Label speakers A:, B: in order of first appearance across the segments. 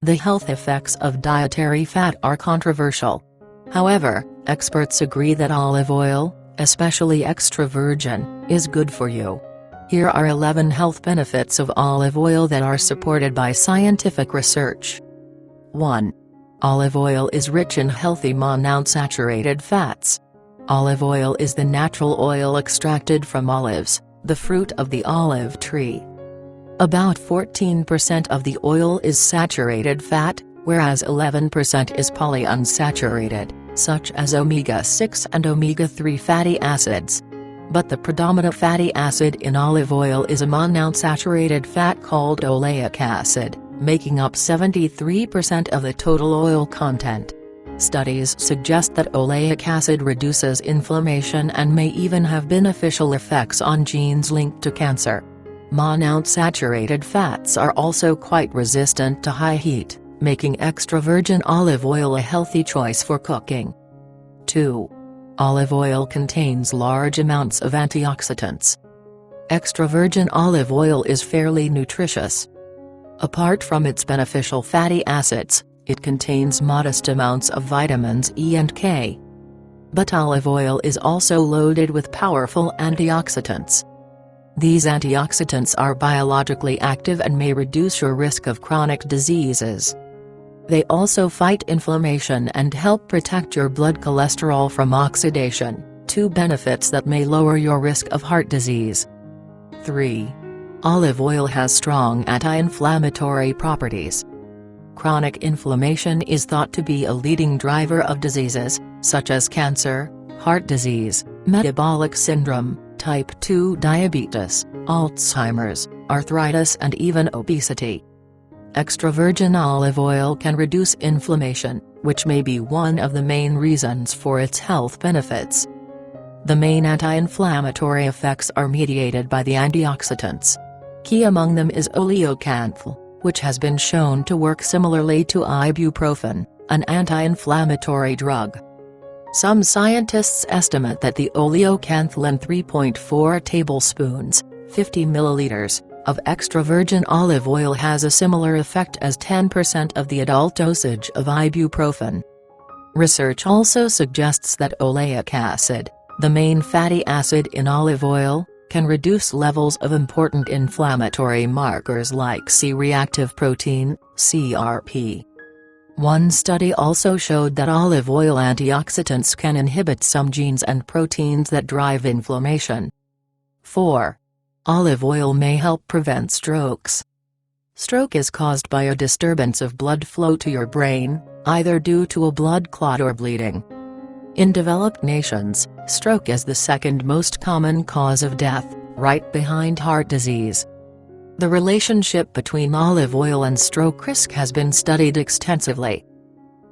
A: The health effects of dietary fat are controversial. However, experts agree that olive oil, especially extra virgin, is good for you. Here are 11 health benefits of olive oil that are supported by scientific research. 1. Olive oil is rich in healthy monounsaturated fats. Olive oil is the natural oil extracted from olives, the fruit of the olive tree. About 14% of the oil is saturated fat, whereas 11% is polyunsaturated, such as omega-6 and omega-3 fatty acids. But the predominant fatty acid in olive oil is a monounsaturated fat called oleic acid, making up 73% of the total oil content. Studies suggest that oleic acid reduces inflammation and may even have beneficial effects on genes linked to cancer. Monounsaturated fats are also quite resistant to high heat, making extra virgin olive oil a healthy choice for cooking. 2. Olive oil contains large amounts of antioxidants. Extra virgin olive oil is fairly nutritious. Apart from its beneficial fatty acids, it contains modest amounts of vitamins E and K. But olive oil is also loaded with powerful antioxidants. These antioxidants are biologically active and may reduce your risk of chronic diseases. They also fight inflammation and help protect your blood cholesterol from oxidation, two benefits that may lower your risk of heart disease. 3. Olive oil has strong anti-inflammatory properties. Chronic inflammation is thought to be a leading driver of diseases, such as cancer, heart disease, metabolic syndrome, type 2 diabetes, Alzheimer's, arthritis and even obesity. Extra virgin olive oil can reduce inflammation, which may be one of the main reasons for its health benefits. The main anti-inflammatory effects are mediated by the antioxidants. Key among them is oleocanthal, which has been shown to work similarly to ibuprofen, an anti-inflammatory drug. Some scientists estimate that the oleocanthal in 3.4 tablespoons, 50 milliliters, of extra virgin olive oil has a similar effect as 10% of the adult dosage of ibuprofen. Research also suggests that oleic acid, the main fatty acid in olive oil, can reduce levels of important inflammatory markers like C-reactive protein, CRP. One study also showed that olive oil antioxidants can inhibit some genes and proteins that drive inflammation. 4. Olive oil may help prevent strokes. Stroke is caused by a disturbance of blood flow to your brain, either due to a blood clot or bleeding. In developed nations, stroke is the second most common cause of death, right behind heart disease. The relationship between olive oil and stroke risk has been studied extensively.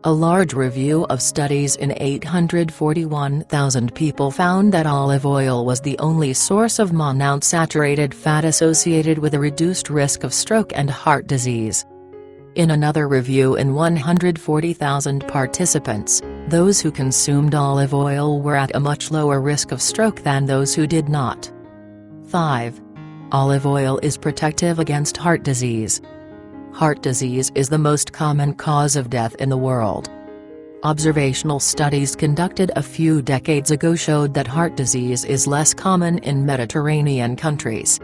A: A large review of studies in 841,000 people found that olive oil was the only source of monounsaturated fat associated with a reduced risk of stroke and heart disease. In another review in 140,000 participants, those who consumed olive oil were at a much lower risk of stroke than those who did not. 5. Olive oil is protective against heart disease. Heart disease is the most common cause of death in the world. Observational studies conducted a few decades ago showed that heart disease is less common in Mediterranean countries.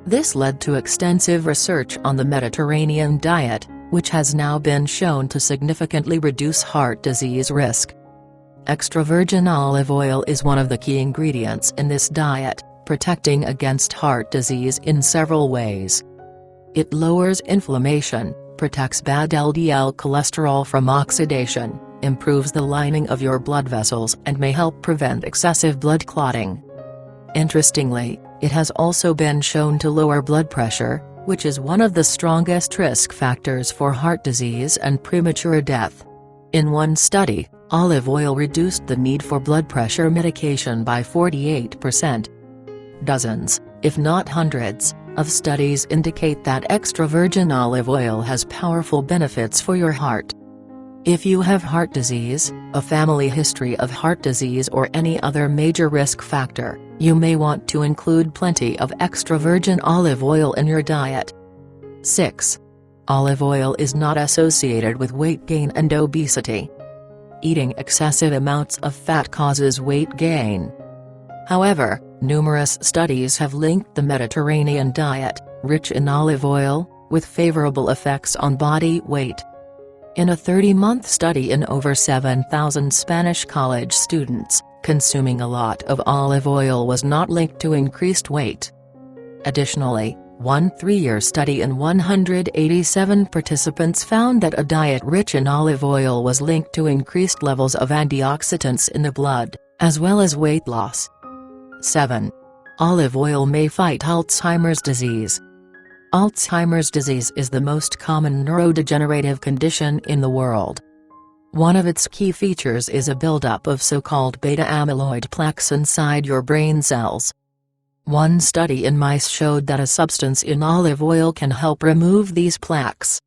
A: This led to extensive research on the Mediterranean diet, which has now been shown to significantly reduce heart disease risk. Extra virgin olive oil is one of the key ingredients in this diet, protecting against heart disease in several ways. It lowers inflammation, protects bad LDL cholesterol from oxidation, improves the lining of your blood vessels and may help prevent excessive blood clotting. Interestingly, it has also been shown to lower blood pressure, which is one of the strongest risk factors for heart disease and premature death. In one study, olive oil reduced the need for blood pressure medication by 48%. Dozens, if not hundreds, of studies indicate that extra virgin olive oil has powerful benefits for your heart. If you have heart disease, a family history of heart disease or any other major risk factor, you may want to include plenty of extra virgin olive oil in your diet. 6. olive oil is not associated with weight gain and obesity. Eating excessive amounts of fat causes weight gain. However, numerous studies have linked the Mediterranean diet, rich in olive oil, with favorable effects on body weight. In a 30-month study in over 7,000 Spanish college students, consuming a lot of olive oil was not linked to increased weight. Additionally, one 3-year study in 187 participants found that a diet rich in olive oil was linked to increased levels of antioxidants in the blood, as well as weight loss. 7. Olive oil may fight Alzheimer's disease. Alzheimer's disease is the most common neurodegenerative condition in the world. One of its key features is a buildup of so-called beta-amyloid plaques inside your brain cells. One study in mice showed that a substance in olive oil can help remove these plaques.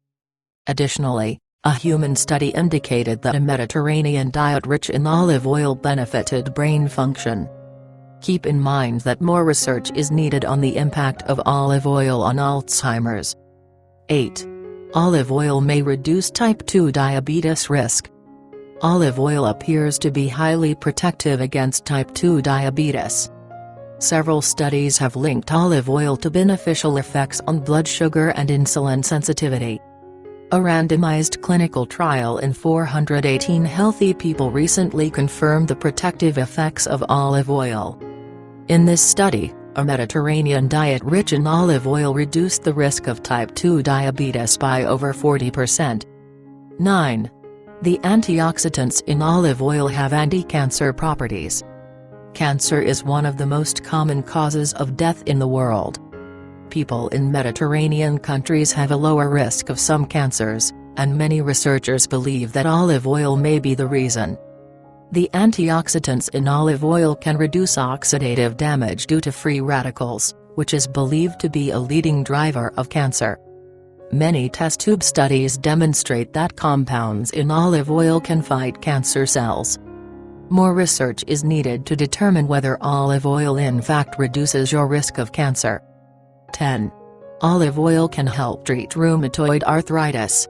A: Additionally, a human study indicated that a Mediterranean diet rich in olive oil benefited brain function. Keep in mind that more research is needed on the impact of olive oil on Alzheimer's. 8. Olive oil may reduce type 2 diabetes risk. Olive oil appears to be highly protective against type 2 diabetes. Several studies have linked olive oil to beneficial effects on blood sugar and insulin sensitivity. A randomized clinical trial in 418 healthy people recently confirmed the protective effects of olive oil. In this study, a Mediterranean diet rich in olive oil reduced the risk of type 2 diabetes by over 40%. 9. The antioxidants in olive oil have anti-cancer properties. Cancer is one of the most common causes of death in the world. People in Mediterranean countries have a lower risk of some cancers, and many researchers believe that olive oil may be the reason. The antioxidants in olive oil can reduce oxidative damage due to free radicals, which is believed to be a leading driver of cancer. Many test tube studies demonstrate that compounds in olive oil can fight cancer cells. More research is needed to determine whether olive oil in fact reduces your risk of cancer. 10. Olive oil can help treat rheumatoid arthritis.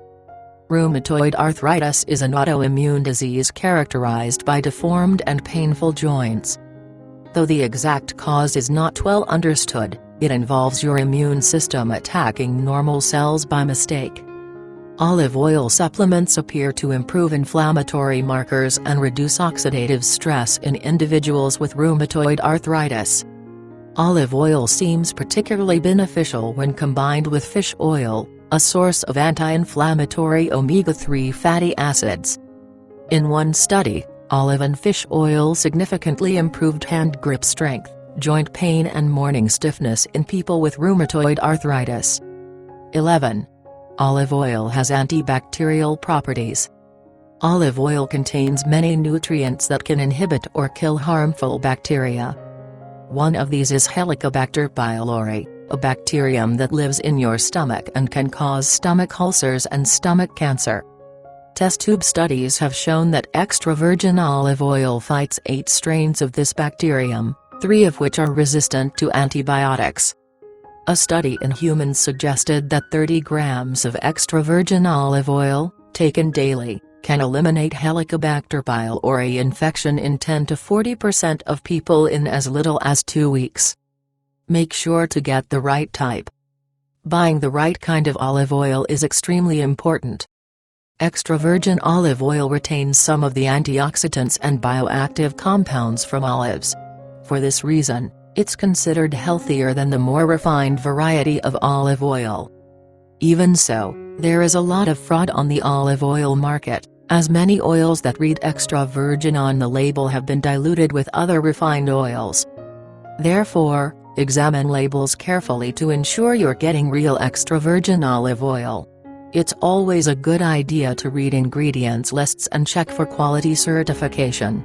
A: Rheumatoid arthritis is an autoimmune disease characterized by deformed and painful joints. Though the exact cause is not well understood, it involves your immune system attacking normal cells by mistake. Olive oil supplements appear to improve inflammatory markers and reduce oxidative stress in individuals with rheumatoid arthritis. Olive oil seems particularly beneficial when combined with fish oil, a source of anti-inflammatory omega-3 fatty acids. In one study, olive and fish oil significantly improved hand grip strength, joint pain and morning stiffness in people with rheumatoid arthritis. 11. Olive oil has antibacterial properties. Olive oil contains many nutrients that can inhibit or kill harmful bacteria. One of these is Helicobacter pylori, a bacterium that lives in your stomach and can cause stomach ulcers and stomach cancer. Test tube studies have shown that extra virgin olive oil fights 8 strains of this bacterium, 3 of which are resistant to antibiotics. A study in humans suggested that 30 grams of extra virgin olive oil, taken daily, can eliminate Helicobacter pylori infection in 10 to 40% of people in as little as 2 weeks. Make sure to get the right type. Buying the right kind of olive oil is extremely important. Extra virgin olive oil retains some of the antioxidants and bioactive compounds from olives. For this reason, it's considered healthier than the more refined variety of olive oil. Even so, there is a lot of fraud on the olive oil market, as many oils that read extra virgin on the label have been diluted with other refined oils. Therefore, examine labels carefully to ensure you're getting real extra virgin olive oil. It's always a good idea to read ingredients lists and check for quality certification.